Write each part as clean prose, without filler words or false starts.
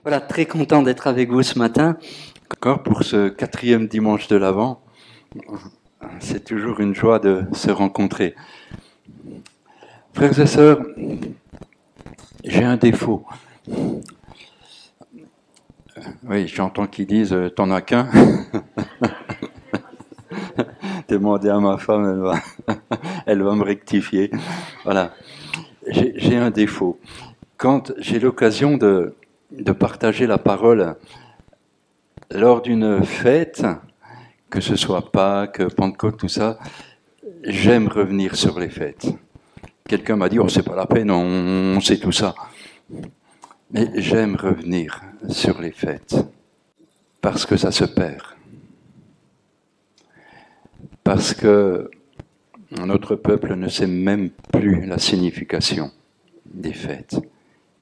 Voilà, très content d'être avec vous ce matin. Encore pour ce 4e dimanche de l'Avent. C'est toujours une joie de se rencontrer. Frères et sœurs, j'ai un défaut. Oui, j'entends qu'ils disent « t'en as qu'un ». Demandez à ma femme, elle va me rectifier. Voilà, j'ai un défaut. Quand j'ai l'occasion de partager la parole lors d'une fête, que ce soit Pâques, Pentecôte, tout ça, j'aime revenir sur les fêtes. Quelqu'un m'a dit « oh, c'est pas la peine, on sait tout ça ». Mais j'aime revenir sur les fêtes, parce que ça se perd. Parce que notre peuple ne sait même plus la signification des fêtes.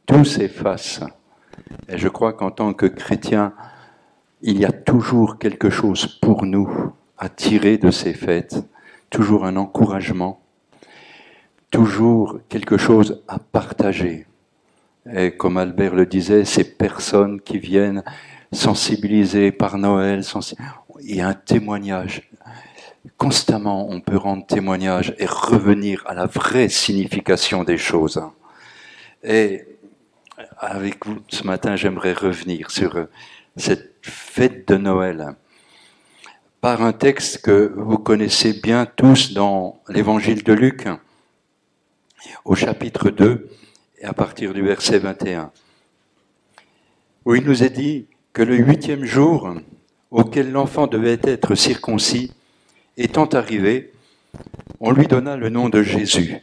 Tout s'efface. Et je crois qu'en tant que chrétien, il y a toujours quelque chose pour nous à tirer de ces fêtes, toujours un encouragement, toujours quelque chose à partager. Et comme Albert le disait, ces personnes qui viennent sensibilisées par Noël, il y a un témoignage. Constamment, on peut rendre témoignage et revenir à la vraie signification des choses. Et avec vous, ce matin, j'aimerais revenir sur cette fête de Noël par un texte que vous connaissez bien tous dans l'évangile de Luc, au chapitre 2, et à partir du verset 21, où il nous est dit que le 8e jour auquel l'enfant devait être circoncis, étant arrivé, on lui donna le nom de Jésus,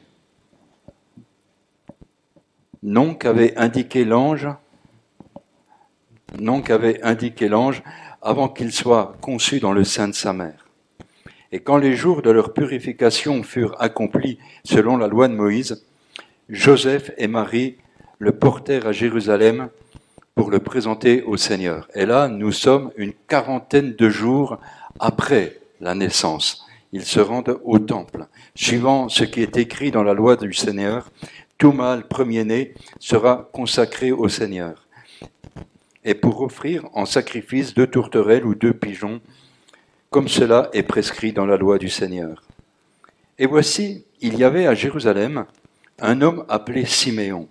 nom qu'avait indiqué l'ange avant qu'il soit conçu dans le sein de sa mère. Et quand les jours de leur purification furent accomplis selon la loi de Moïse, Joseph et Marie le portèrent à Jérusalem pour le présenter au Seigneur. Et là, nous sommes une 40aine de jours après la naissance. Ils se rendent au temple. Suivant ce qui est écrit dans la loi du Seigneur, tout mâle premier-né sera consacré au Seigneur. Et pour offrir en sacrifice 2 tourterelles ou 2 pigeons, comme cela est prescrit dans la loi du Seigneur. Et voici, il y avait à Jérusalem un homme appelé Siméon.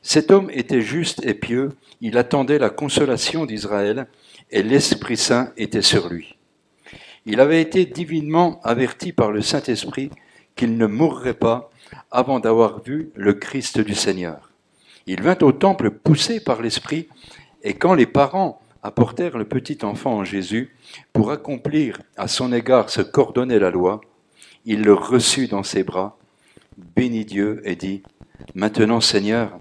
Cet homme était juste et pieux, il attendait la consolation d'Israël, et l'Esprit Saint était sur lui. Il avait été divinement averti par le Saint-Esprit qu'il ne mourrait pas avant d'avoir vu le Christ du Seigneur. Il vint au temple poussé par l'Esprit, et quand les parents apportèrent le petit enfant en Jésus pour accomplir à son égard ce qu'ordonnait la loi, il le reçut dans ses bras, bénit Dieu et dit « Maintenant, Seigneur,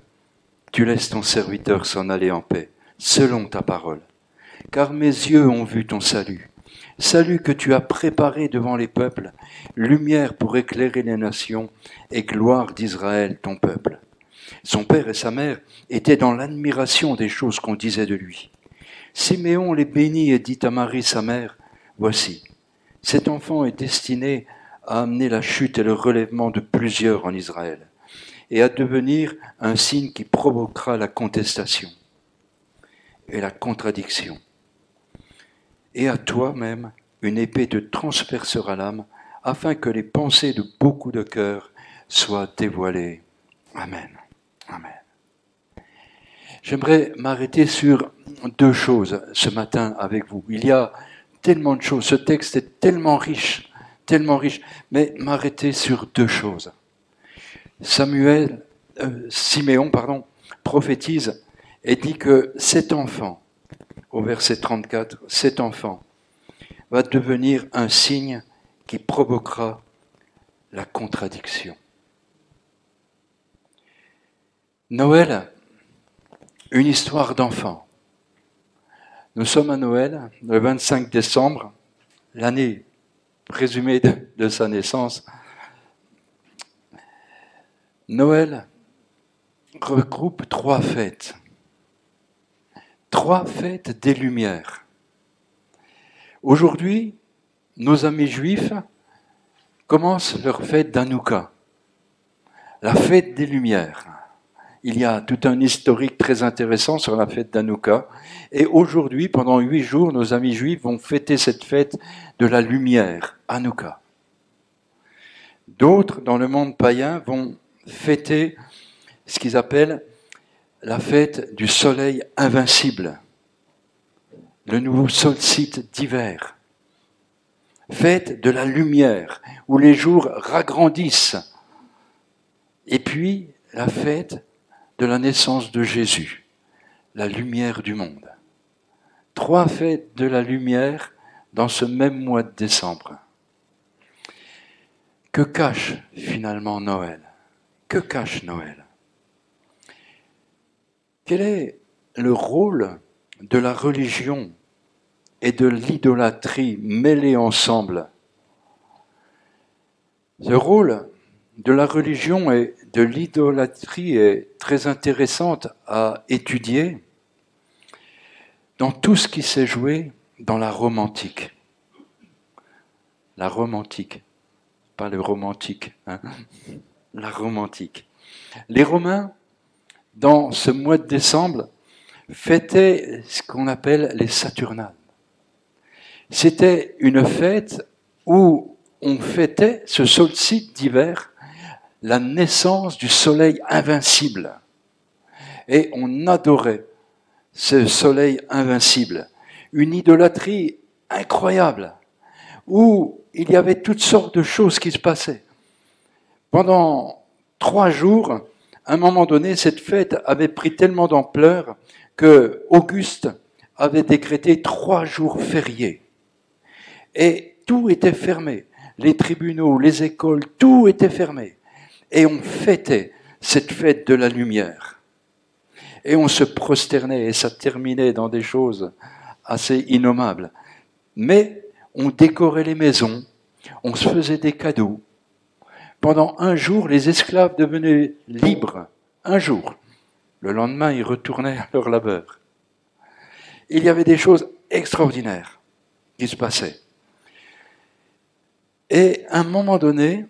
tu laisses ton serviteur s'en aller en paix, selon ta parole. Car mes yeux ont vu ton salut, salut que tu as préparé devant les peuples, lumière pour éclairer les nations et gloire d'Israël, ton peuple. » Son père et sa mère étaient dans l'admiration des choses qu'on disait de lui. Siméon les bénit et dit à Marie, sa mère, « Voici, cet enfant est destiné à amener la chute et le relèvement de plusieurs en Israël, et à devenir un signe qui provoquera la contestation et la contradiction. Et à toi-même, une épée te transpercera l'âme, afin que les pensées de beaucoup de cœurs soient dévoilées. Amen. Amen. J'aimerais m'arrêter sur 2 choses ce matin avec vous. Il y a tellement de choses, ce texte est tellement riche, mais m'arrêter sur 2 choses. Siméon, prophétise et dit que cet enfant, au verset 34, cet enfant va devenir un signe qui provoquera la contradiction. Noël, une histoire d'enfant. Nous sommes à Noël, le 25 décembre, l'année présumée de sa naissance. Noël regroupe 3 fêtes. 3 fêtes des Lumières. Aujourd'hui, nos amis juifs commencent leur fête d'Hanouka, la fête des Lumières. il y a tout un historique très intéressant sur la fête d'Hanouka. Et aujourd'hui, pendant 8 jours, nos amis juifs vont fêter cette fête de la lumière, Hanouka. D'autres, dans le monde païen, vont fêter ce qu'ils appellent la fête du soleil invincible, le nouveau solstice d'hiver. Fête de la lumière, où les jours ragrandissent. Et puis, la fête de la naissance de Jésus, la lumière du monde. 3 fêtes de la lumière dans ce même mois de décembre. Que cache finalement Noël? Que cache Noël? Quel est le rôle de la religion et de l'idolâtrie mêlés ensemble? Ce rôle de la religion et de l'idolâtrie est très intéressante à étudier dans tout ce qui s'est joué dans la Rome antique. La Rome antique, pas le romantique, hein. La Rome antique. Les Romains, dans ce mois de décembre, fêtaient ce qu'on appelle les Saturnales. C'était une fête où on fêtait ce solstice d'hiver, la naissance du soleil invincible. Et on adorait ce soleil invincible. Une idolâtrie incroyable, où il y avait toutes sortes de choses qui se passaient. Pendant 3 jours, à un moment donné, cette fête avait pris tellement d'ampleur que Auguste avait décrété 3 jours fériés. Et tout était fermé. Les tribunaux, les écoles, tout était fermé. Et on fêtait cette fête de la lumière. Et on se prosternait, et ça terminait dans des choses assez innommables. Mais on décorait les maisons, on se faisait des cadeaux. Pendant 1 jour, les esclaves devenaient libres. 1 jour. Le lendemain, ils retournaient à leur labeur. Il y avait des choses extraordinaires qui se passaient. Et à un moment donné,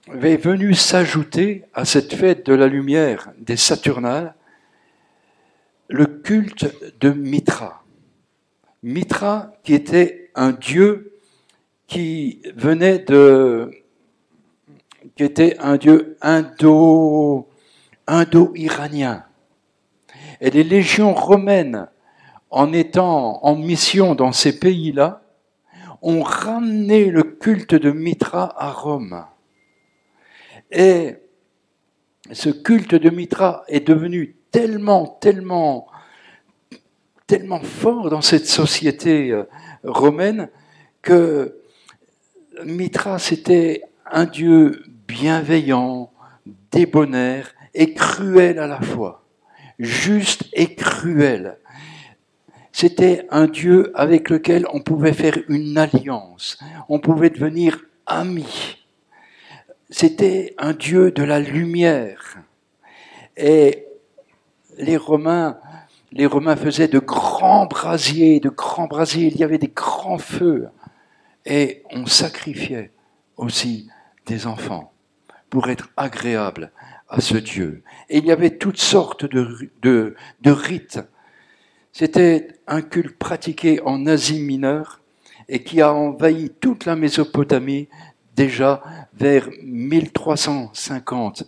est venu s'ajouter à cette fête de la lumière des Saturnales le culte de Mithra. Mithra, qui était un dieu qui était un dieu indo-iranien. Et les légions romaines, en étant en mission dans ces pays-là, ont ramené le culte de Mithra à Rome. Et ce culte de Mithra est devenu tellement fort dans cette société romaine que Mithra, c'était un dieu bienveillant, débonnaire et cruel à la fois. Juste et cruel. C'était un dieu avec lequel on pouvait faire une alliance, on pouvait devenir amis. C'était un dieu de la lumière. Et les Romains faisaient de grands brasiers, il y avait des grands feux. Et on sacrifiait aussi des enfants pour être agréable à ce Dieu. Et il y avait toutes sortes de rites. C'était un culte pratiqué en Asie mineure et qui a envahi toute la Mésopotamie déjà vers 1350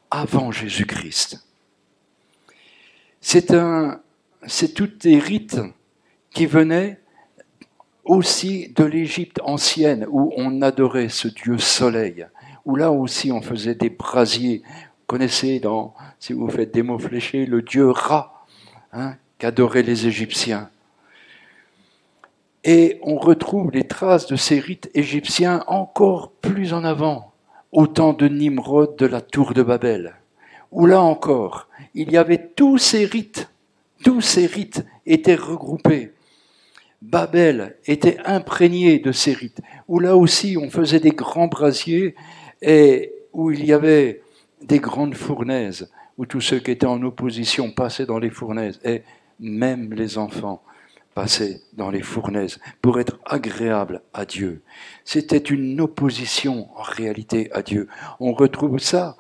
avant Jésus-Christ. C'est tous des rites qui venaient aussi de l'Égypte ancienne, où on adorait ce dieu soleil, où là aussi on faisait des brasiers. Vous connaissez, si vous faites des mots fléchés, le dieu Ra, qu'adoraient les Égyptiens. Et on retrouve les traces de ces rites égyptiens encore plus en avant, au temps de Nimrod de la tour de Babel, où là encore, il y avait tous ces rites étaient regroupés. Babel était imprégné de ces rites, où là aussi on faisait des grands brasiers et où il y avait des grandes fournaises, où tous ceux qui étaient en opposition passaient dans les fournaises, et même les enfants passaient dans les fournaises pour être agréables à Dieu. C'était une opposition en réalité à Dieu. On retrouve ça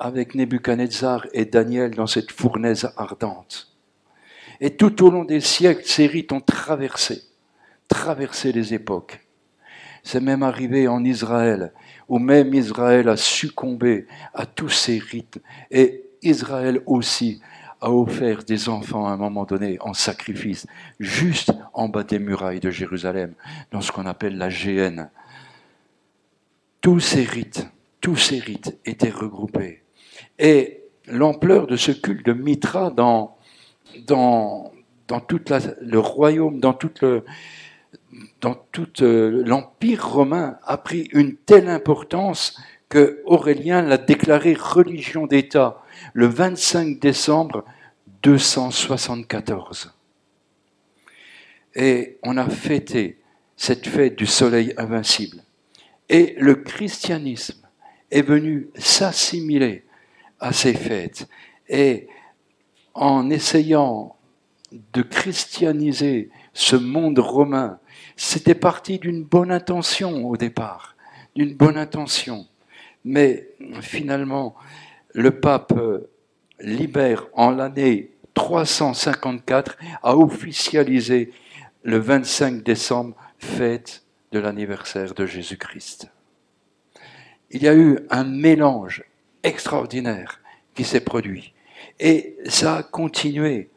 avec Nebuchadnezzar et Daniel dans cette fournaise ardente. Et tout au long des siècles, ces rites ont traversé les époques. C'est même arrivé en Israël, où même Israël a succombé à tous ces rites. Et Israël aussi a offert des enfants à un moment donné en sacrifice, juste en bas des murailles de Jérusalem, dans ce qu'on appelle la Géhenne. Tous ces rites étaient regroupés. Et l'ampleur de ce culte de Mithra dans tout le royaume, dans tout l'Empire romain a pris une telle importance que Aurélien l'a déclaré religion d'État le 25 décembre 274. Et on a fêté cette fête du soleil invincible. Et le christianisme est venu s'assimiler à ces fêtes. Et en essayant de christianiser ce monde romain, c'était parti d'une bonne intention au départ, d'une bonne intention. Mais finalement, le pape Libère, en l'année 354, a officialisé le 25 décembre, fête de l'anniversaire de Jésus-Christ. Il y a eu un mélange extraordinaire qui s'est produit. Et ça a continué.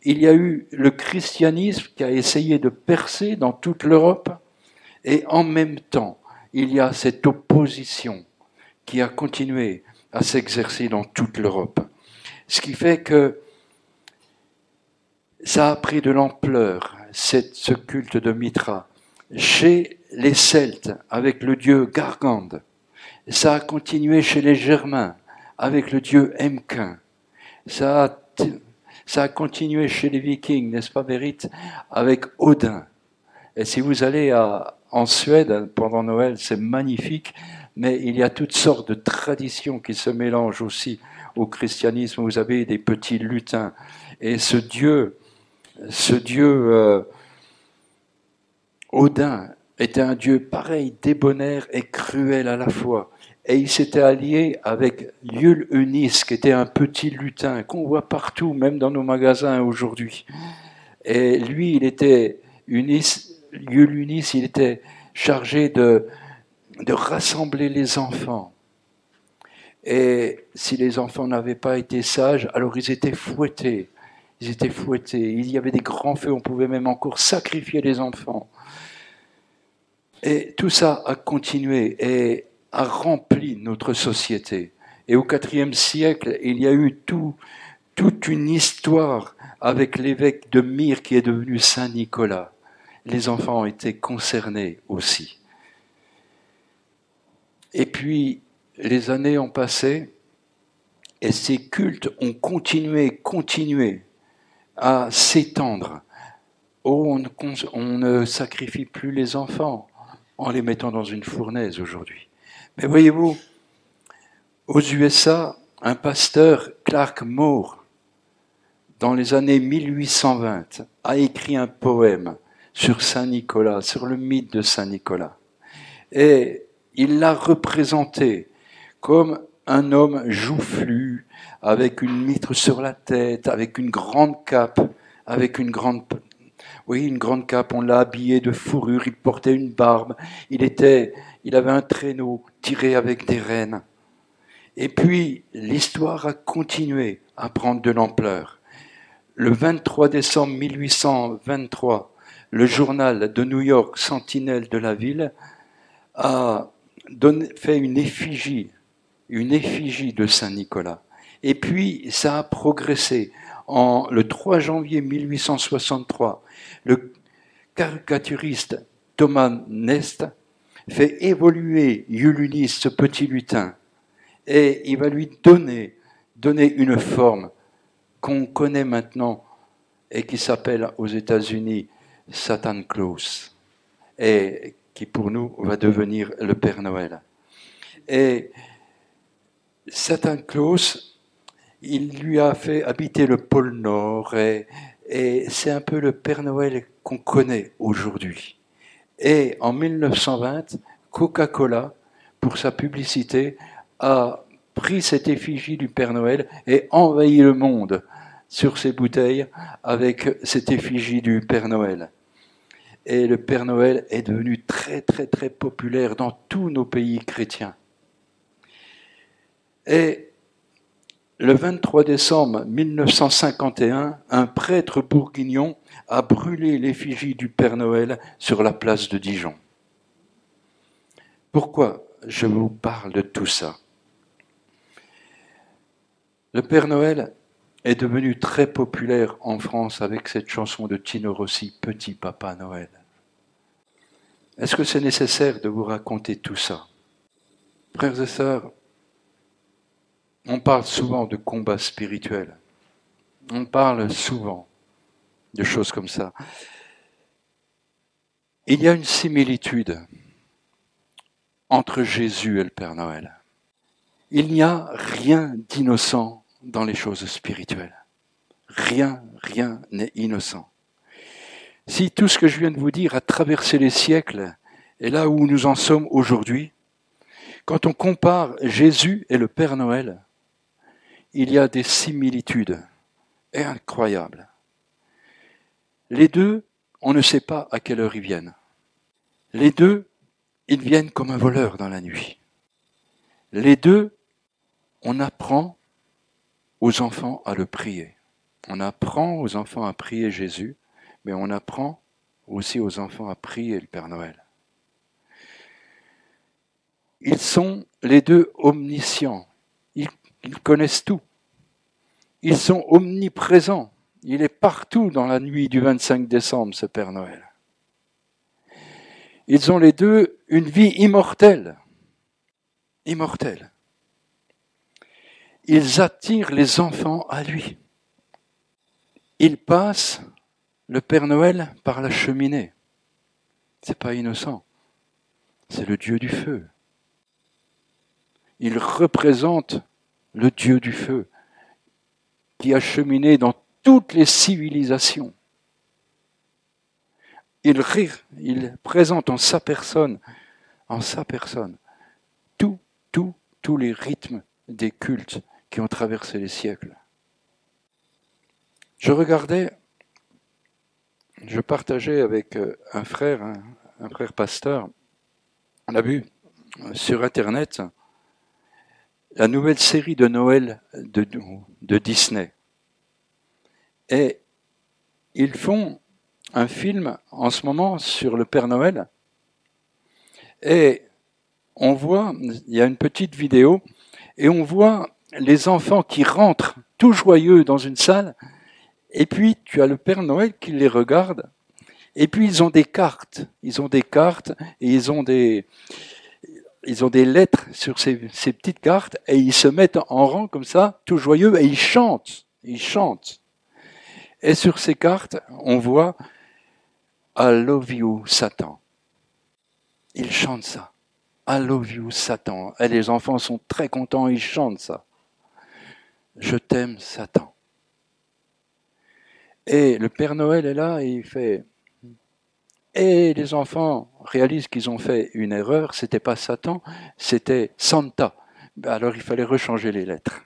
Il y a eu le christianisme qui a essayé de percer dans toute l'Europe, et en même temps, il y a cette opposition qui a continué à s'exercer dans toute l'Europe. Ce qui fait que ça a pris de l'ampleur, ce culte de Mithra, chez les Celtes, avec le dieu Gargande. Ça a continué chez les Germains, avec le dieu Emquin. Ça a continué chez les Vikings, n'est-ce pas, Berit, avec Odin. Et si vous allez en Suède pendant Noël, c'est magnifique, mais il y a toutes sortes de traditions qui se mélangent aussi au christianisme. Vous avez des petits lutins. Et ce dieu Odin était un dieu pareil, débonnaire et cruel à la fois. Et il s'était allié avec Yul-Unis, qui était un petit lutin qu'on voit partout, même dans nos magasins aujourd'hui. Et lui, Yul-Unis, il était chargé de rassembler les enfants. Et si les enfants n'avaient pas été sages, alors ils étaient fouettés. Il y avait des grands feux, on pouvait même encore sacrifier les enfants. Et tout ça a continué et a rempli notre société. Et au IVe siècle, il y a eu toute une histoire avec l'évêque de Myre qui est devenu Saint Nicolas. Les enfants ont été concernés aussi. Et puis, les années ont passé et ces cultes ont continué à s'étendre. On ne sacrifie plus les enfants en les mettant dans une fournaise aujourd'hui. Mais voyez-vous, aux USA, un pasteur, Clark Moore, dans les années 1820, a écrit un poème sur Saint Nicolas, sur le mythe de Saint Nicolas. Et il l'a représenté comme un homme joufflu, avec une mitre sur la tête, avec une grande cape, une grande cape, on l'a habillé de fourrure, il portait une barbe, il avait un traîneau tiré avec des rênes. Et puis, l'histoire a continué à prendre de l'ampleur. Le 23 décembre 1823, le journal de New York, Sentinelle de la ville, a fait une effigie de Saint Nicolas. Et puis, ça a progressé. Le 3 janvier 1863, le caricaturiste Thomas Nest fait évoluer Yul-Unis, ce petit lutin, et il va lui donner une forme qu'on connaît maintenant et qui s'appelle aux États-Unis Satan Claus, et qui pour nous va devenir le Père Noël. Et Satan Claus, il lui a fait habiter le pôle Nord et c'est un peu le Père Noël qu'on connaît aujourd'hui. Et en 1920, Coca-Cola, pour sa publicité, a pris cette effigie du Père Noël et envahi le monde sur ses bouteilles avec cette effigie du Père Noël. Et le Père Noël est devenu très très très populaire dans tous nos pays chrétiens. Et le 23 décembre 1951, un prêtre bourguignon a brûlé l'effigie du Père Noël sur la place de Dijon. Pourquoi je vous parle de tout ça? Le Père Noël est devenu très populaire en France avec cette chanson de Tino Rossi, « Petit Papa Noël ». Est-ce que c'est nécessaire de vous raconter tout ça? Frères et sœurs, on parle souvent de combat spirituel. On parle souvent de choses comme ça. Il y a une similitude entre Jésus et le Père Noël. Il n'y a rien d'innocent dans les choses spirituelles. Rien n'est innocent. Si tout ce que je viens de vous dire a traversé les siècles, et là où nous en sommes aujourd'hui, quand on compare Jésus et le Père Noël, il y a des similitudes incroyables. Les deux, on ne sait pas à quelle heure ils viennent. Les deux, ils viennent comme un voleur dans la nuit. Les deux, on apprend aux enfants à le prier. On apprend aux enfants à prier Jésus, mais on apprend aussi aux enfants à prier le Père Noël. Ils sont les deux omniscients. Ils connaissent tout. Ils sont omniprésents. Il est partout dans la nuit du 25 décembre, ce Père Noël. Ils ont les deux une vie immortelle. Immortelle. Ils attirent les enfants à lui. Ils passent le Père Noël par la cheminée. C'est pas innocent. C'est le Dieu du feu. Il représente le Dieu du feu qui a cheminé dans toutes les civilisations. Il présente en sa personne tous les rythmes des cultes qui ont traversé les siècles. Je partageais avec un frère pasteur, on a vu sur Internet la nouvelle série de Noël de Disney. Et ils font un film en ce moment sur le Père Noël. Et on voit, il y a une petite vidéo, et on voit les enfants qui rentrent tout joyeux dans une salle, et puis tu as le Père Noël qui les regarde, et puis ils ont des cartes, et ils ont des lettres sur ces petites cartes, et ils se mettent en rang comme ça, tout joyeux, et ils chantent. Et sur ces cartes, on voit « I love you, Satan ». Ils chantent ça. « I love you, Satan ». Et les enfants sont très contents, ils chantent ça. « Je t'aime, Satan ». Et le Père Noël est là et il fait... Et les enfants réalisent qu'ils ont fait une erreur, c'était pas Satan, c'était Santa. Alors il fallait rechanger les lettres.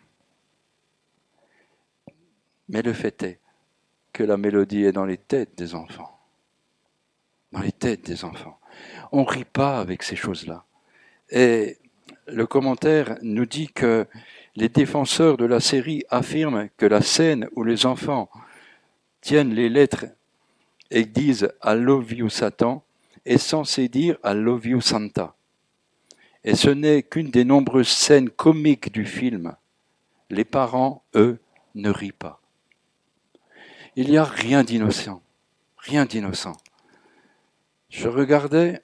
Mais le fait est que la mélodie est dans les têtes des enfants. Dans les têtes des enfants. On ne rit pas avec ces choses-là. Et le commentaire nous dit que les défenseurs de la série affirment que la scène où les enfants tiennent les lettres et disent « I love you Satan » est censé dire « I love you Santa ». Et ce n'est qu'une des nombreuses scènes comiques du film. Les parents, eux, ne rient pas. Il n'y a rien d'innocent. Rien d'innocent. Je regardais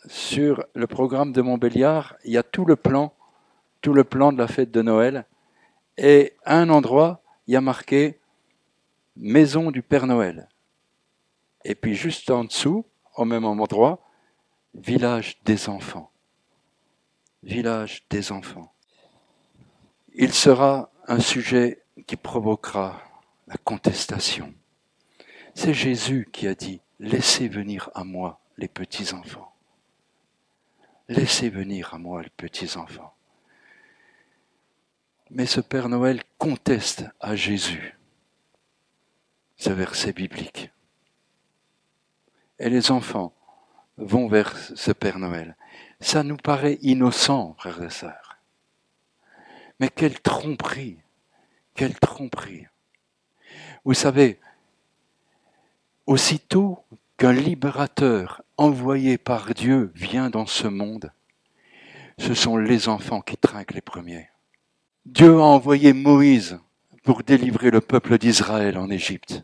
sur le programme de Montbéliard, il y a tout le plan de la fête de Noël. Et à un endroit, il y a marqué « Maison du Père Noël ». Et puis juste en dessous, au même endroit, « Village des enfants ». Village des enfants. Il sera un sujet qui provoquera la contestation. C'est Jésus qui a dit « Laissez venir à moi les petits-enfants ». « Laissez venir à moi les petits-enfants ». Mais ce Père Noël conteste à Jésus ce verset biblique. Et les enfants vont vers ce Père Noël. Ça nous paraît innocent, frères et sœurs. Mais quelle tromperie, quelle tromperie. Vous savez, aussitôt qu'un libérateur envoyé par Dieu vient dans ce monde, ce sont les enfants qui trinquent les premiers. Dieu a envoyé Moïse pour délivrer le peuple d'Israël en Égypte.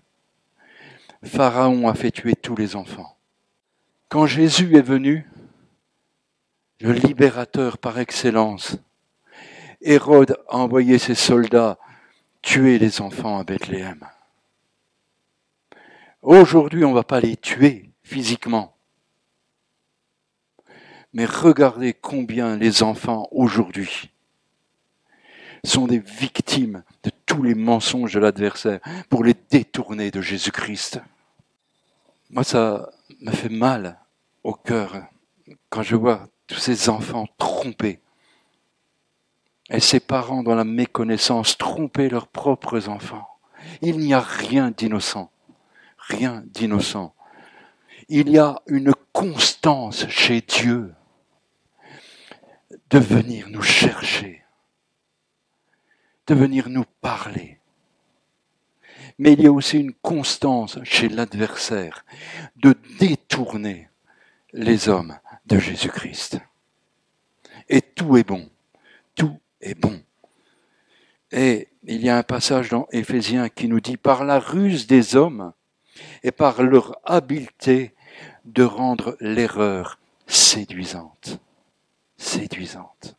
Pharaon a fait tuer tous les enfants. Quand Jésus est venu, le libérateur par excellence, Hérode a envoyé ses soldats tuer les enfants à Bethléem. Aujourd'hui, on ne va pas les tuer physiquement. Mais regardez combien les enfants aujourd'hui sont des victimes de tous les mensonges de l'adversaire pour les détourner de Jésus-Christ. Moi, ça me fait mal au cœur quand je vois tous ces enfants trompés et ces parents dans la méconnaissance tromper leurs propres enfants. Il n'y a rien d'innocent, rien d'innocent. Il y a une constance chez Dieu de venir nous chercher, de venir nous parler. Mais il y a aussi une constance chez l'adversaire de détourner les hommes de Jésus-Christ. Et tout est bon, tout est bon. Et il y a un passage dans Éphésiens qui nous dit « Par la ruse des hommes et par leur habileté de rendre l'erreur séduisante. » Séduisante.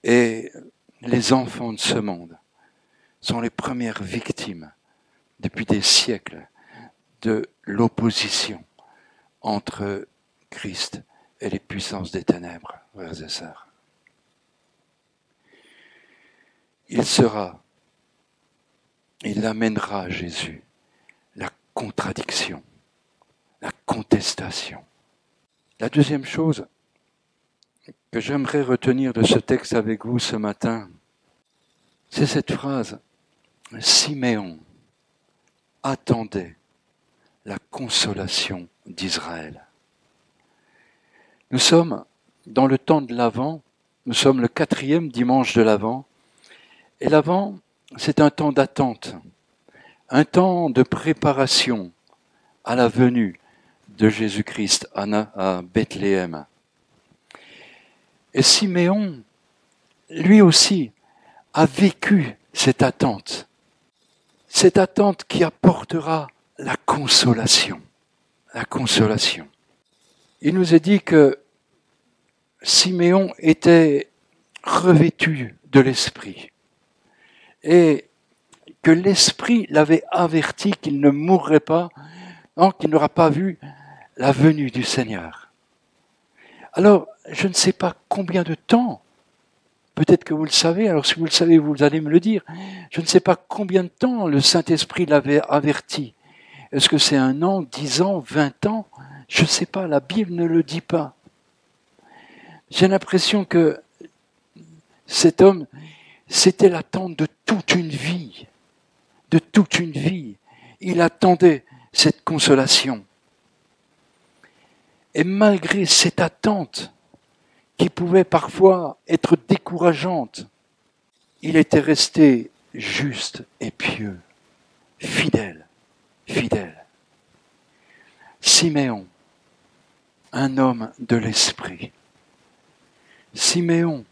Et les enfants de ce monde sont les premières victimes depuis des siècles de l'opposition entre Christ et les puissances des ténèbres, frères et sœurs. Il amènera à Jésus la contradiction, la contestation. La deuxième chose que j'aimerais retenir de ce texte avec vous ce matin, c'est cette phrase « Siméon attendait la consolation d'Israël ». Nous sommes dans le temps de l'Avent, nous sommes le 4e dimanche de l'Avent, et l'Avent, c'est un temps d'attente, un temps de préparation à la venue de Jésus-Christ à Bethléem. Et Siméon, lui aussi, a vécu cette attente qui apportera la consolation. La consolation. Il nous est dit que Siméon était revêtu de l'Esprit et que l'Esprit l'avait averti qu'il ne mourrait pas, qu'il n'aura pas vu la venue du Seigneur. Alors, je ne sais pas combien de temps, peut-être que vous le savez, alors si vous le savez, vous allez me le dire, je ne sais pas combien de temps le Saint-Esprit l'avait averti. Est-ce que c'est 1 an, 10 ans, 20 ans? Je ne sais pas, la Bible ne le dit pas. J'ai l'impression que cet homme, c'était l'attente de toute une vie. De toute une vie. Il attendait cette consolation. Et malgré cette attente, qui pouvait parfois être décourageante, il était resté juste et pieux, fidèle, fidèle. Siméon, un homme de l'esprit. Siméon,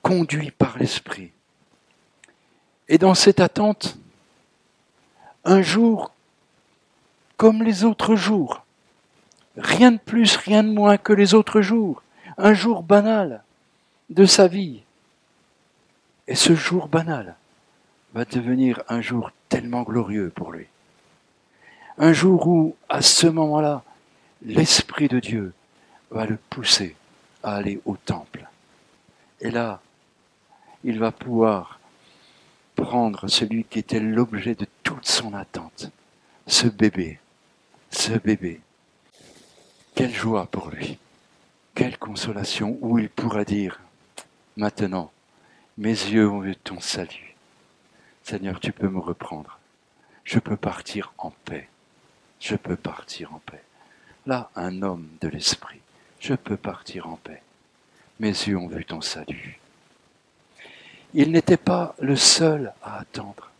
conduit par l'esprit. Et dans cette attente, un jour comme les autres jours, rien de plus, rien de moins que les autres jours, un jour banal de sa vie. Et ce jour banal va devenir un jour tellement glorieux pour lui. Un jour où, à ce moment-là, l'Esprit de Dieu va le pousser à aller au temple. Et là, il va pouvoir prendre celui qui était l'objet de toute son attente, ce bébé, ce bébé. Quelle joie pour lui, quelle consolation, où il pourra dire, maintenant, Mes yeux ont vu ton salut. Seigneur, tu peux me reprendre. Je peux partir en paix. Je peux partir en paix. Là, un homme de l'esprit. Je peux partir en paix. Mes yeux ont vu ton salut. Il n'était pas le seul à attendre.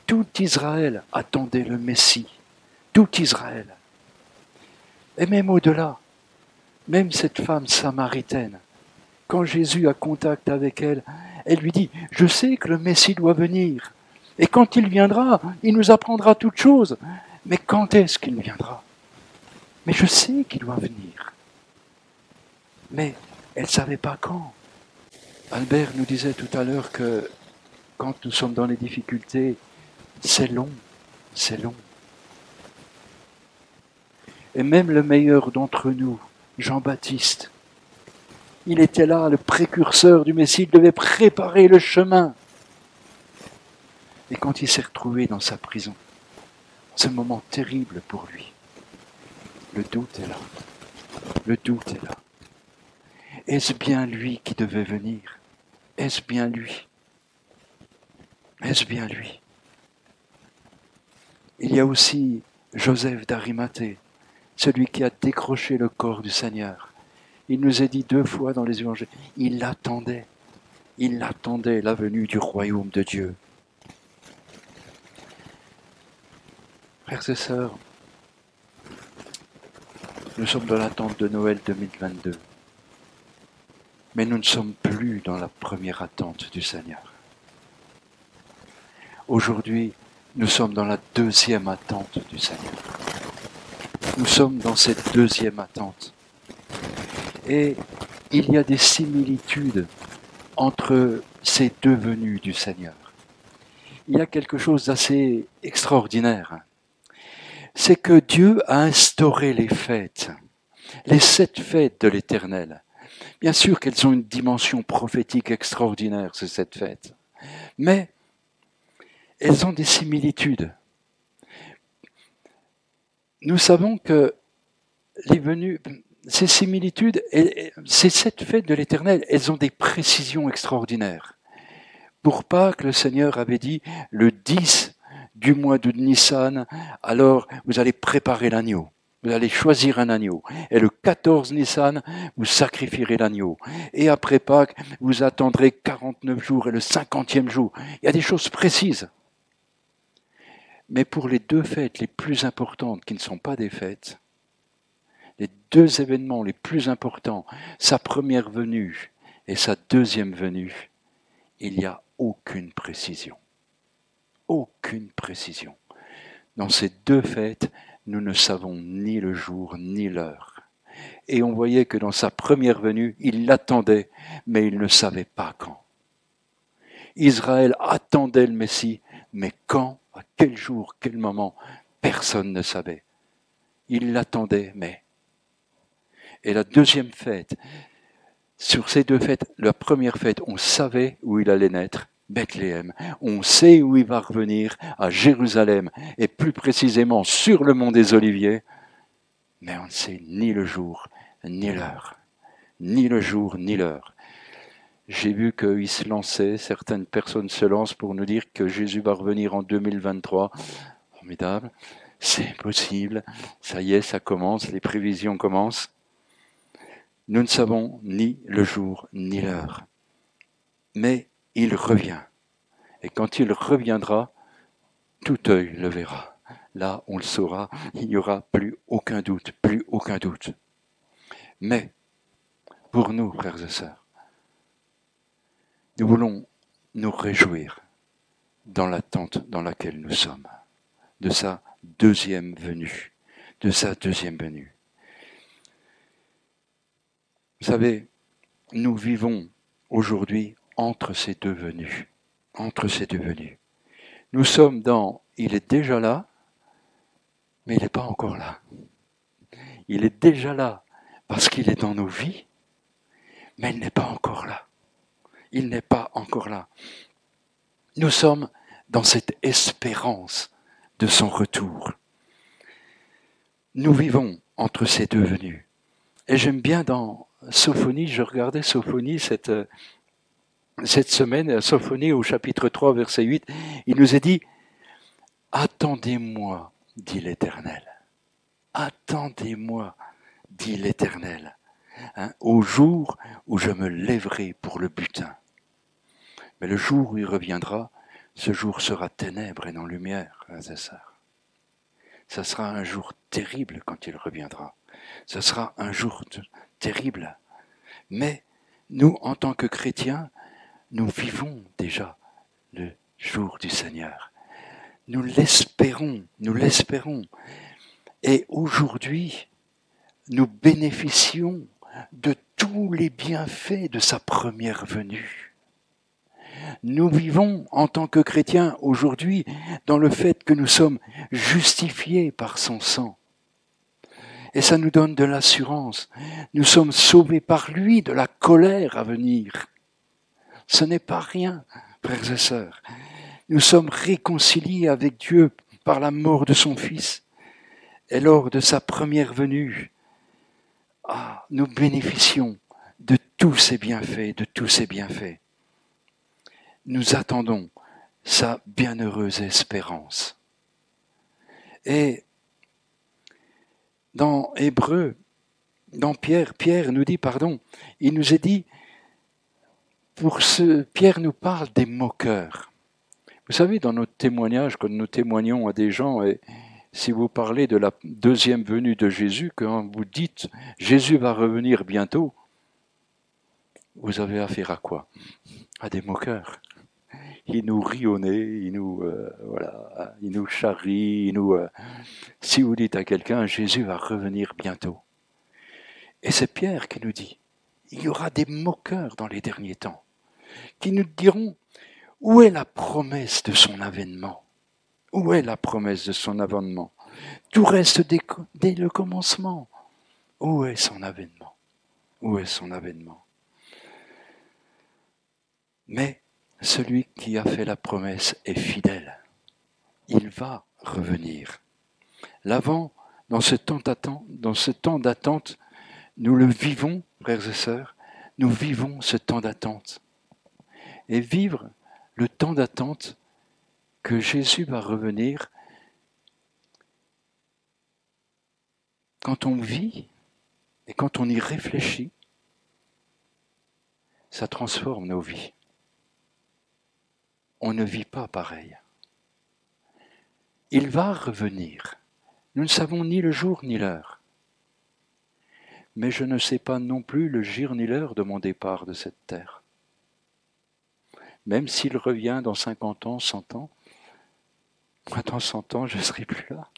Tout Israël attendait le Messie. Tout Israël. Et même au-delà, même cette femme samaritaine, quand Jésus a contact avec elle, elle lui dit « Je sais que le Messie doit venir. Et quand il viendra, il nous apprendra toutes choses. Mais quand est-ce qu'il viendra ? Mais je sais qu'il doit venir. » Mais elle ne savait pas quand. Albert nous disait tout à l'heure que quand nous sommes dans les difficultés, c'est long, c'est long. Et même le meilleur d'entre nous, Jean-Baptiste, il était là, le précurseur du Messie, il devait préparer le chemin. Et quand il s'est retrouvé dans sa prison, c'est un moment terrible pour lui. Le doute est là. Le doute est là. Est-ce bien lui qui devait venir ? Est-ce bien lui ? Est-ce bien lui ? Il y a aussi Joseph d'Arimathée, celui qui a décroché le corps du Seigneur. Il nous est dit 2 fois dans les évangiles, il attendait la venue du royaume de Dieu. Frères et sœurs, nous sommes dans l'attente de Noël 2022. Mais nous ne sommes plus dans la première attente du Seigneur. Aujourd'hui, nous sommes dans la 2e attente du Seigneur. Nous sommes dans cette 2e attente. Et il y a des similitudes entre ces 2 venues du Seigneur. Il y a quelque chose d'assez extraordinaire. C'est que Dieu a instauré les fêtes, les 7 fêtes de l'Éternel. Bien sûr qu'elles ont une dimension prophétique extraordinaire, ces 7 fêtes. Mais elles ont des similitudes. Nous savons que ces similitudes, ces 7 fêtes de l'Éternel, elles ont des précisions extraordinaires. Pour Pâques, le Seigneur avait dit, le 10 du mois de Nissan, alors vous allez préparer l'agneau. Vous allez choisir un agneau. Et le 14 Nissan, vous sacrifierez l'agneau. Et après Pâques, vous attendrez 49 jours et le 50e jour. Il y a des choses précises. Mais pour les 2 fêtes les plus importantes, qui ne sont pas des fêtes, les 2 événements les plus importants, sa première venue et sa 2e venue, il n'y a aucune précision. Aucune précision. Dans ces 2 fêtes, nous ne savons ni le jour ni l'heure. Et on voyait que dans sa première venue, il l'attendait, mais il ne savait pas quand. Israël attendait le Messie, mais quand, à quel jour, quel moment, personne ne savait. Il l'attendait, mais... Et la 2e fête, sur ces 2 fêtes, la première fête, on savait où il allait naître, Bethléem. On sait où il va revenir, à Jérusalem, et plus précisément sur le mont des Oliviers, mais on ne sait ni le jour, ni l'heure. Ni le jour, ni l'heure. J'ai vu qu'il se lançait, certaines personnes se lancent pour nous dire que Jésus va revenir en 2023. Formidable, c'est possible, ça y est, ça commence, les prévisions commencent. Nous ne savons ni le jour, ni l'heure. Mais il revient. Et quand il reviendra, tout œil le verra. Là, on le saura, il n'y aura plus aucun doute, plus aucun doute. Mais, pour nous, frères et sœurs, nous voulons nous réjouir dans l'attente dans laquelle nous sommes, de sa 2e venue, de sa 2e venue. Vous savez, nous vivons aujourd'hui entre ces 2 venues, entre ces 2 venues. Nous sommes dans « il est déjà là », mais il n'est pas encore là. Il est déjà là parce qu'il est dans nos vies, mais il n'est pas encore là. Il n'est pas encore là. Nous sommes dans cette espérance de son retour. Nous vivons entre ces 2 venues. Et j'aime bien dans Sophonie, je regardais Sophonie, cette cette semaine, à Sophonie, au chapitre 3, verset 8, il nous est dit « Attendez-moi, dit l'Éternel. Attendez-moi, dit l'Éternel, au jour où je me lèverai pour le butin. Mais le jour où il reviendra, ce jour sera ténèbres et non lumière, frères et sœurs. Ça sera un jour terrible quand il reviendra. Ce sera un jour terrible. Mais nous, en tant que chrétiens, nous vivons déjà le jour du Seigneur. Nous l'espérons, nous l'espérons. Et aujourd'hui, nous bénéficions de tous les bienfaits de sa première venue. Nous vivons en tant que chrétiens aujourd'hui dans le fait que nous sommes justifiés par son sang. Et ça nous donne de l'assurance. Nous sommes sauvés par lui de la colère à venir. Ce n'est pas rien, frères et sœurs. Nous sommes réconciliés avec Dieu par la mort de son Fils. Et lors de sa première venue, nous bénéficions de tous ses bienfaits, de tous ses bienfaits. Nous attendons sa bienheureuse espérance. Et dans Hébreux, dans Pierre nous dit, il nous est dit, Pierre nous parle des moqueurs. Vous savez, dans notre témoignage, quand nous témoignons à des gens, et si vous parlez de la deuxième venue de Jésus, quand vous dites « Jésus va revenir bientôt », vous avez affaire à quoi? À des moqueurs. Ils nous rient au nez, ils nous charrient, si vous dites à quelqu'un « Jésus va revenir bientôt », et c'est Pierre qui nous dit « Il y aura des moqueurs dans les derniers temps, qui nous diront « Où est la promesse de son avènement ?» Où est la promesse de son avènement? Tout reste dès le commencement. Où est son avènement? Où est son avènement? Mais celui qui a fait la promesse est fidèle. Il va revenir. L'avant, dans ce temps d'attente, nous le vivons, frères et sœurs, nous vivons ce temps d'attente. Et vivre le temps d'attente que Jésus va revenir, quand on vit et quand on y réfléchit, ça transforme nos vies. On ne vit pas pareil. Il va revenir. Nous ne savons ni le jour ni l'heure. Mais je ne sais pas non plus le jour ni l'heure de mon départ de cette terre. Même s'il revient dans 50 ans, 100 ans, moi dans 100 ans, je ne serai plus là.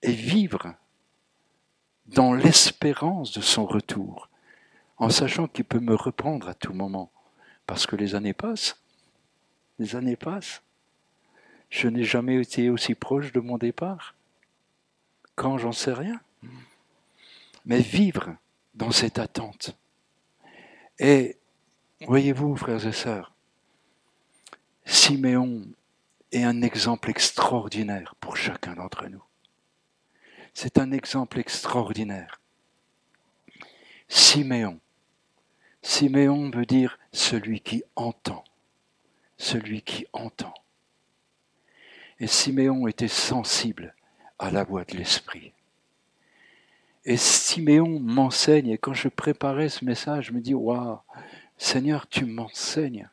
Et vivre dans l'espérance de son retour, en sachant qu'il peut me reprendre à tout moment, parce que les années passent. Les années passent. Je n'ai jamais été aussi proche de mon départ. Quand, j'en sais rien. Mais vivre dans cette attente. Et voyez-vous, frères et sœurs, Siméon est un exemple extraordinaire pour chacun d'entre nous. C'est un exemple extraordinaire. Siméon. Siméon veut dire celui qui entend. Celui qui entend. Et Siméon était sensible à la voix de l'Esprit. Et Siméon m'enseigne, et quand je préparais ce message, je me dis, waouh, Seigneur, tu m'enseignes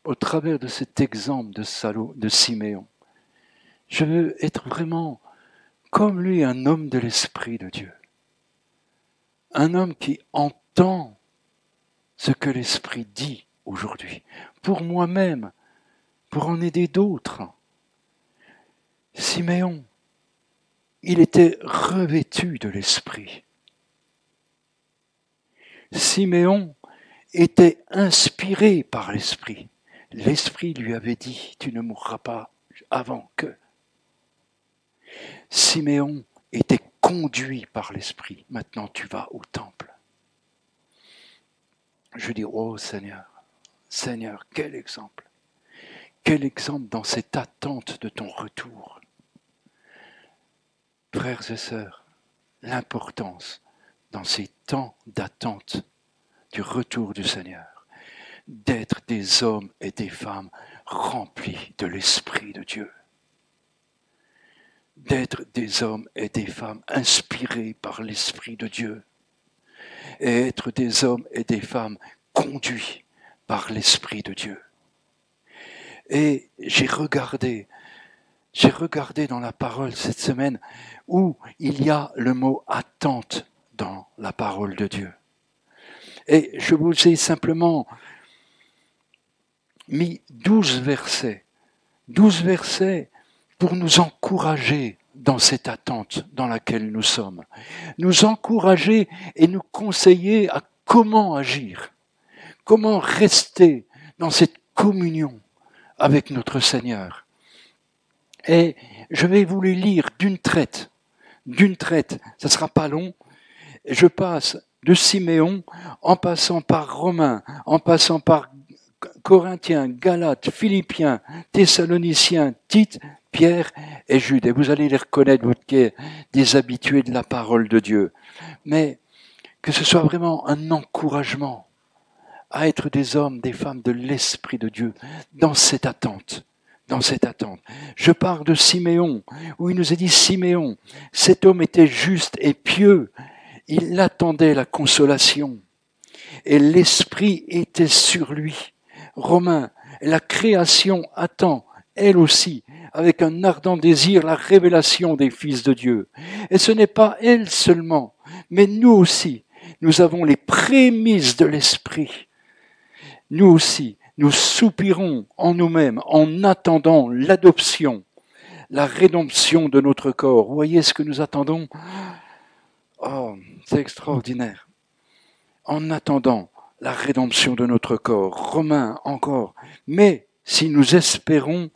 au travers de cet exemple de Siméon. Je veux être vraiment comme lui, un homme de l'Esprit de Dieu. Un homme qui entend ce que l'Esprit dit aujourd'hui, pour moi-même, pour en aider d'autres. Siméon, il était revêtu de l'Esprit. Siméon était inspiré par l'Esprit. L'Esprit lui avait dit, tu ne mourras pas avant que. Siméon était conduit par l'Esprit. Maintenant, tu vas au temple. Je dis, oh Seigneur, Seigneur, quel exemple. Quel exemple dans cette attente de ton retour. Frères et sœurs, l'importance dans ces temps d'attente du retour du Seigneur, d'être des hommes et des femmes remplis de l'Esprit de Dieu, d'être des hommes et des femmes inspirés par l'Esprit de Dieu, et être des hommes et des femmes conduits par l'Esprit de Dieu. Et j'ai regardé dans la parole cette semaine où il y a le mot « attente » dans la parole de Dieu. Et je vous ai simplement mis 12 versets pour nous encourager dans cette attente dans laquelle nous sommes. Nous encourager et nous conseiller à comment agir, comment rester dans cette communion avec notre Seigneur. Et je vais vous les lire d'une traite, ça ne sera pas long. Je passe de Siméon, en passant par Romains, en passant par Corinthiens, Galates, Philippiens, Thessaloniciens, Tite, Pierre et Jude. Et vous allez les reconnaître, vous qui êtes des habitués de la parole de Dieu. Mais que ce soit vraiment un encouragement à être des hommes, des femmes de l'Esprit de Dieu dans cette attente. Je pars de Siméon, où il nous est dit Siméon, cet homme était juste et pieux, il attendait la consolation, et l'Esprit était sur lui. Romains, la création attend, elle aussi, avec un ardent désir, la révélation des fils de Dieu. Et ce n'est pas elle seulement, mais nous aussi, nous avons les prémices de l'Esprit. Nous aussi, nous soupirons en nous-mêmes en attendant l'adoption, la rédemption de notre corps. Vous voyez ce que nous attendons ? Oh, c'est extraordinaire. En attendant la rédemption de notre corps. Romains encore. Mais si nous espérons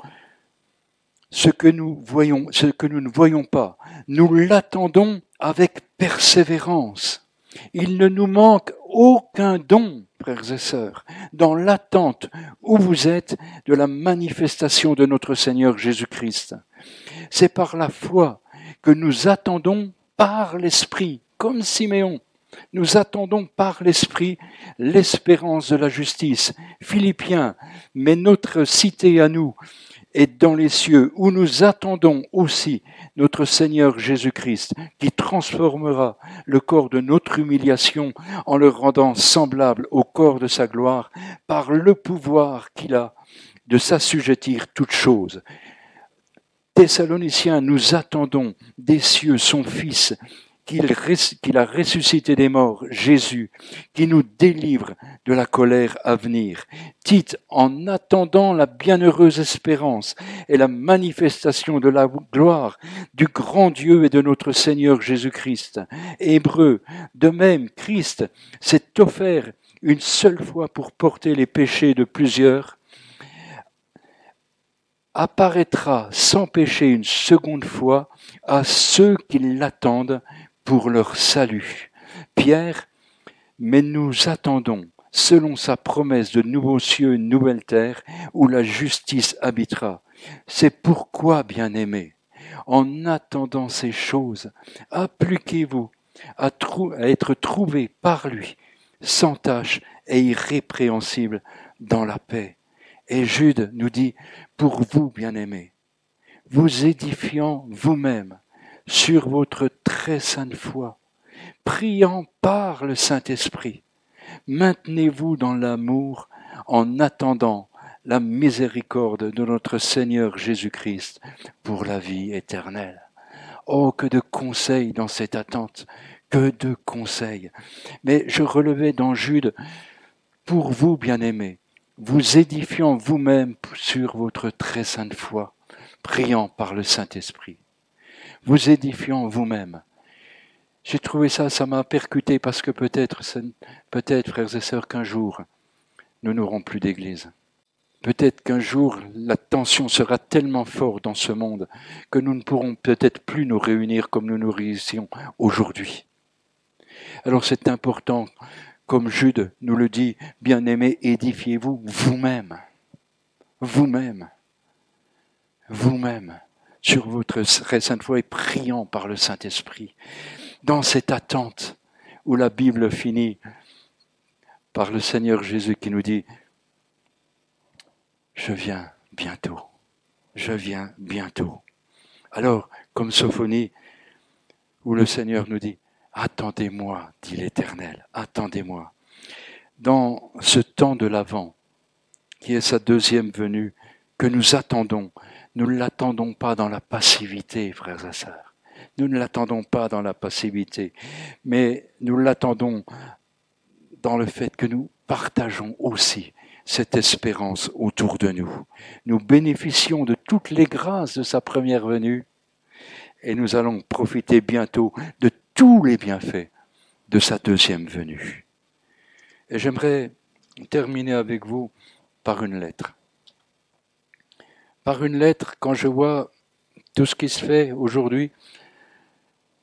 ce que nous ne voyons pas, nous l'attendons avec persévérance. Il ne nous manque aucun don, frères et sœurs, dans l'attente où vous êtes de la manifestation de notre Seigneur Jésus-Christ. C'est par la foi que nous attendons par l'Esprit, comme Siméon. Nous attendons par l'Esprit l'espérance de la justice. Philippiens, mais notre cité à nous est dans les cieux, où nous attendons aussi notre Seigneur Jésus-Christ, qui transformera le corps de notre humiliation en le rendant semblable au corps de sa gloire, par le pouvoir qu'il a de s'assujettir toutes choses. Thessaloniciens, nous attendons des cieux son Fils, qu'il a ressuscité des morts, Jésus, qui nous délivre de la colère à venir. Tite, en attendant la bienheureuse espérance et la manifestation de la gloire du grand Dieu et de notre Seigneur Jésus-Christ. Hébreux, de même, Christ s'est offert une seule fois pour porter les péchés de plusieurs, apparaîtra sans péché une seconde fois à ceux qui l'attendent pour leur salut. Pierre, mais nous attendons, selon sa promesse, de nouveaux cieux et une nouvelle terre, où la justice habitera. C'est pourquoi, bien-aimés, en attendant ces choses, appliquez-vous à être trouvés par lui, sans tache et irrépréhensible dans la paix. Et Jude nous dit, pour vous, bien-aimés, vous édifiant vous-même sur votre très sainte foi, priant par le Saint-Esprit, maintenez-vous dans l'amour en attendant la miséricorde de notre Seigneur Jésus-Christ pour la vie éternelle. Oh, que de conseils dans cette attente, que de conseils. Mais je relevais dans Jude, pour vous, bien-aimés, vous édifiant vous-même sur votre très sainte foi, priant par le Saint-Esprit. Vous édifiant vous-même. J'ai trouvé ça m'a percuté parce que peut-être, frères et sœurs, qu'un jour, nous n'aurons plus d'église. Peut-être qu'un jour, la tension sera tellement forte dans ce monde que nous ne pourrons peut-être plus nous réunir comme nous nous réunissons aujourd'hui. Alors c'est important, comme Jude nous le dit, bien-aimés, édifiez-vous vous-même. Vous-même. Vous-même. Sur votre très sainte foi et priant par le Saint-Esprit. Dans cette attente où la Bible finit par le Seigneur Jésus qui nous dit « Je viens bientôt, je viens bientôt ». Alors, comme Sophonie, où le Seigneur nous dit « Attendez-moi, dit l'Éternel, attendez-moi ». Dans ce temps de l'Avent, qui est sa deuxième venue, que nous attendons, nous ne l'attendons pas dans la passivité, frères et sœurs. Nous ne l'attendons pas dans la passivité, mais nous l'attendons dans le fait que nous partageons aussi cette espérance autour de nous. Nous bénéficions de toutes les grâces de sa première venue et nous allons profiter bientôt de tous les bienfaits de sa deuxième venue. Et j'aimerais terminer avec vous par une lettre. Par une lettre, quand je vois tout ce qui se fait aujourd'hui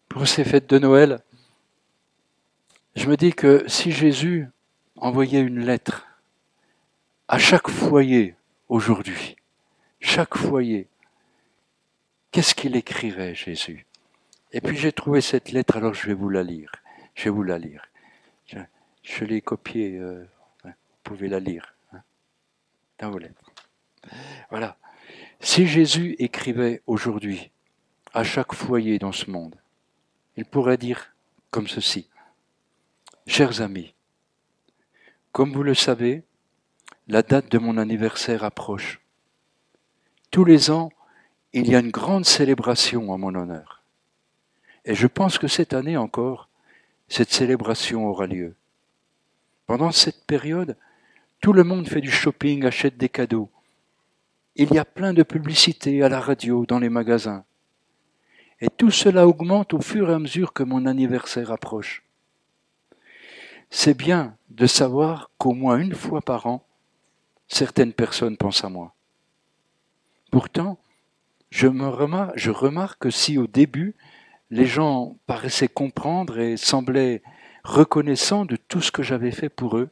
pour ces fêtes de Noël, je me dis que si Jésus envoyait une lettre à chaque foyer aujourd'hui, chaque foyer, qu'est-ce qu'il écrirait, Jésus? Et puis j'ai trouvé cette lettre, alors je vais vous la lire. Je vais vous la lire. Je l'ai copiée, vous pouvez la lire. Dans vos lettres. Voilà. Si Jésus écrivait aujourd'hui à chaque foyer dans ce monde, il pourrait dire comme ceci. Chers amis, comme vous le savez, la date de mon anniversaire approche. Tous les ans, il y a une grande célébration en mon honneur. Et je pense que cette année encore, cette célébration aura lieu. Pendant cette période, tout le monde fait du shopping, achète des cadeaux. Il y a plein de publicités à la radio, dans les magasins. Et tout cela augmente au fur et à mesure que mon anniversaire approche. C'est bien de savoir qu'au moins une fois par an, certaines personnes pensent à moi. Pourtant, je remarque que si au début, les gens paraissaient comprendre et semblaient reconnaissants de tout ce que j'avais fait pour eux,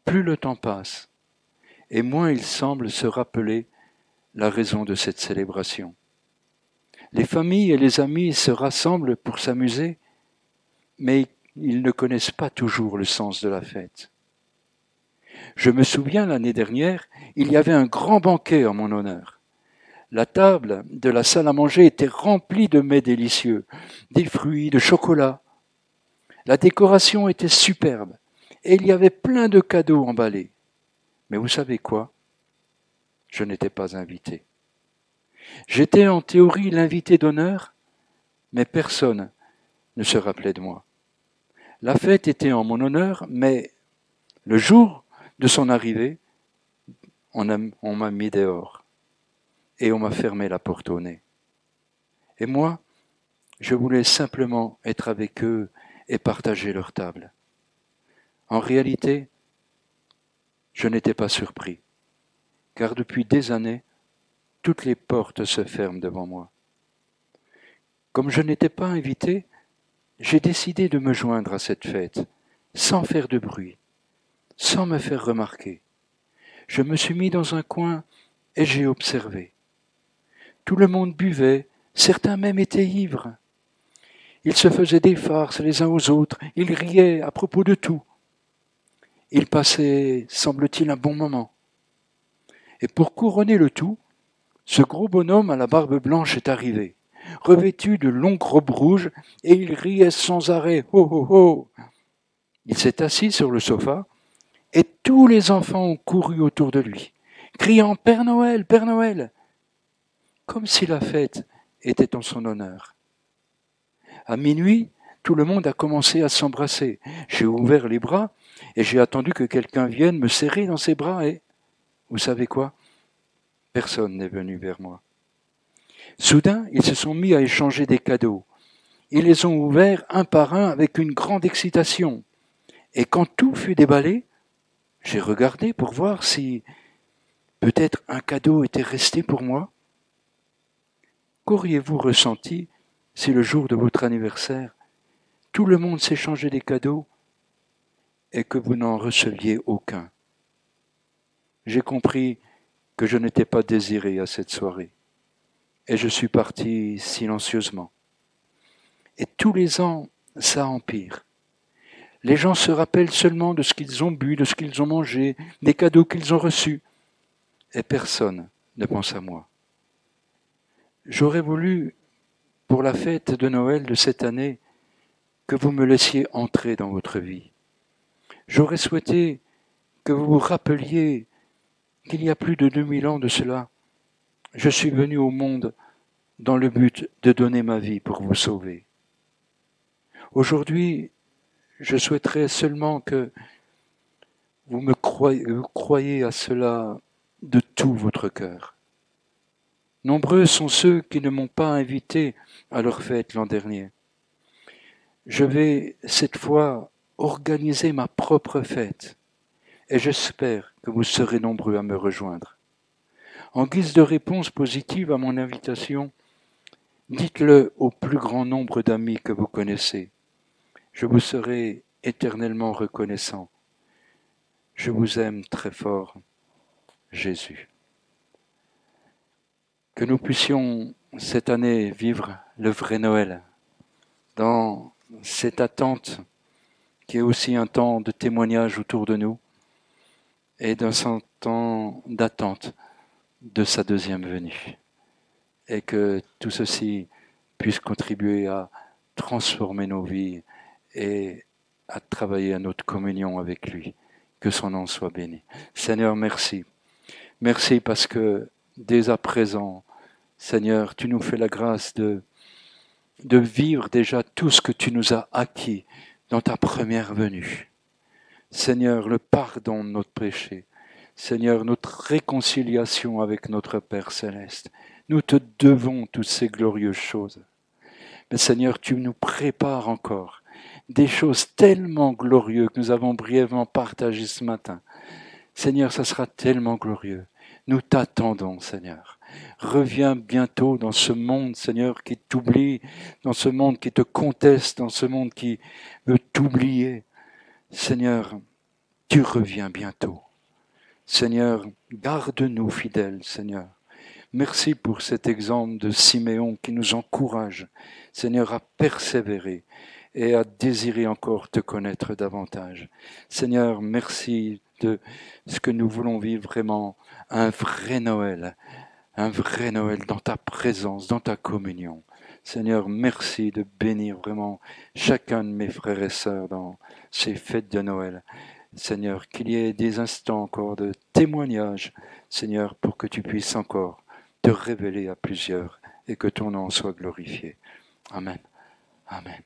plus le temps passe, et moins ils semblent se rappeler la raison de cette célébration. Les familles et les amis se rassemblent pour s'amuser, mais ils ne connaissent pas toujours le sens de la fête. Je me souviens l'année dernière, il y avait un grand banquet en mon honneur. La table de la salle à manger était remplie de mets délicieux, des fruits, de chocolat. La décoration était superbe et il y avait plein de cadeaux emballés. Mais vous savez quoi? Je n'étais pas invité. J'étais en théorie l'invité d'honneur, mais personne ne se rappelait de moi. La fête était en mon honneur, mais le jour de son arrivée, on m'a mis dehors et on m'a fermé la porte au nez. Et moi, je voulais simplement être avec eux et partager leur table. En réalité, je n'étais pas surpris, car depuis des années, toutes les portes se ferment devant moi. Comme je n'étais pas invité, j'ai décidé de me joindre à cette fête, sans faire de bruit, sans me faire remarquer. Je me suis mis dans un coin et j'ai observé. Tout le monde buvait, certains même étaient ivres. Ils se faisaient des farces les uns aux autres, ils riaient à propos de tout. Ils passaient, semble-t-il, un bon moment. Et pour couronner le tout, ce gros bonhomme à la barbe blanche est arrivé, revêtu de longues robes rouges, et il riait sans arrêt. Oh, oh, oh. Il s'est assis sur le sofa, et tous les enfants ont couru autour de lui, criant « Père Noël, Père Noël !» comme si la fête était en son honneur. À minuit, tout le monde a commencé à s'embrasser. J'ai ouvert les bras et j'ai attendu que quelqu'un vienne me serrer dans ses bras et, vous savez quoi? Personne n'est venu vers moi. Soudain, ils se sont mis à échanger des cadeaux. Ils les ont ouverts un par un avec une grande excitation. Et quand tout fut déballé, j'ai regardé pour voir si peut-être un cadeau était resté pour moi. Qu'auriez-vous ressenti si le jour de votre anniversaire, tout le monde s'échangeait des cadeaux et que vous n'en receviez aucun? J'ai compris que je n'étais pas désiré à cette soirée et je suis parti silencieusement. Et tous les ans, ça empire. Les gens se rappellent seulement de ce qu'ils ont bu, de ce qu'ils ont mangé, des cadeaux qu'ils ont reçus. Et personne ne pense à moi. J'aurais voulu, pour la fête de Noël de cette année, que vous me laissiez entrer dans votre vie. J'aurais souhaité que vous vous rappeliez qu'il y a plus de 2000 ans de cela, je suis venu au monde dans le but de donner ma vie pour vous sauver. Aujourd'hui, je souhaiterais seulement que vous croyez à cela de tout votre cœur. Nombreux sont ceux qui ne m'ont pas invité à leur fête l'an dernier. Je vais cette fois organiser ma propre fête et j'espère que vous serez nombreux à me rejoindre. En guise de réponse positive à mon invitation, dites-le au plus grand nombre d'amis que vous connaissez. Je vous serai éternellement reconnaissant. Je vous aime très fort, Jésus. Que nous puissions cette année vivre le vrai Noël, dans cette attente qui est aussi un temps de témoignage autour de nous et d'un temps d'attente de sa deuxième venue. Et que tout ceci puisse contribuer à transformer nos vies et à travailler à notre communion avec lui. Que son nom soit béni. Seigneur, merci. Merci parce que dès à présent, Seigneur, tu nous fais la grâce de vivre déjà tout ce que tu nous as acquis dans ta première venue. Seigneur, le pardon de notre péché. Seigneur, notre réconciliation avec notre Père Céleste. Nous te devons toutes ces glorieuses choses. Mais Seigneur, tu nous prépares encore des choses tellement glorieuses que nous avons brièvement partagées ce matin. Seigneur, ça sera tellement glorieux. Nous t'attendons, Seigneur. Reviens bientôt dans ce monde, Seigneur, qui t'oublie, dans ce monde qui te conteste, dans ce monde qui veut t'oublier. Seigneur, tu reviens bientôt. Seigneur, garde-nous fidèles, Seigneur. Merci pour cet exemple de Siméon qui nous encourage, Seigneur, à persévérer et à désirer encore te connaître davantage. Seigneur, merci de ce que nous voulons vivre vraiment un vrai Noël dans ta présence, dans ta communion. Seigneur, merci de bénir vraiment chacun de mes frères et sœurs dans ces fêtes de Noël. Seigneur, qu'il y ait des instants encore de témoignage, Seigneur, pour que tu puisses encore te révéler à plusieurs et que ton nom soit glorifié. Amen. Amen.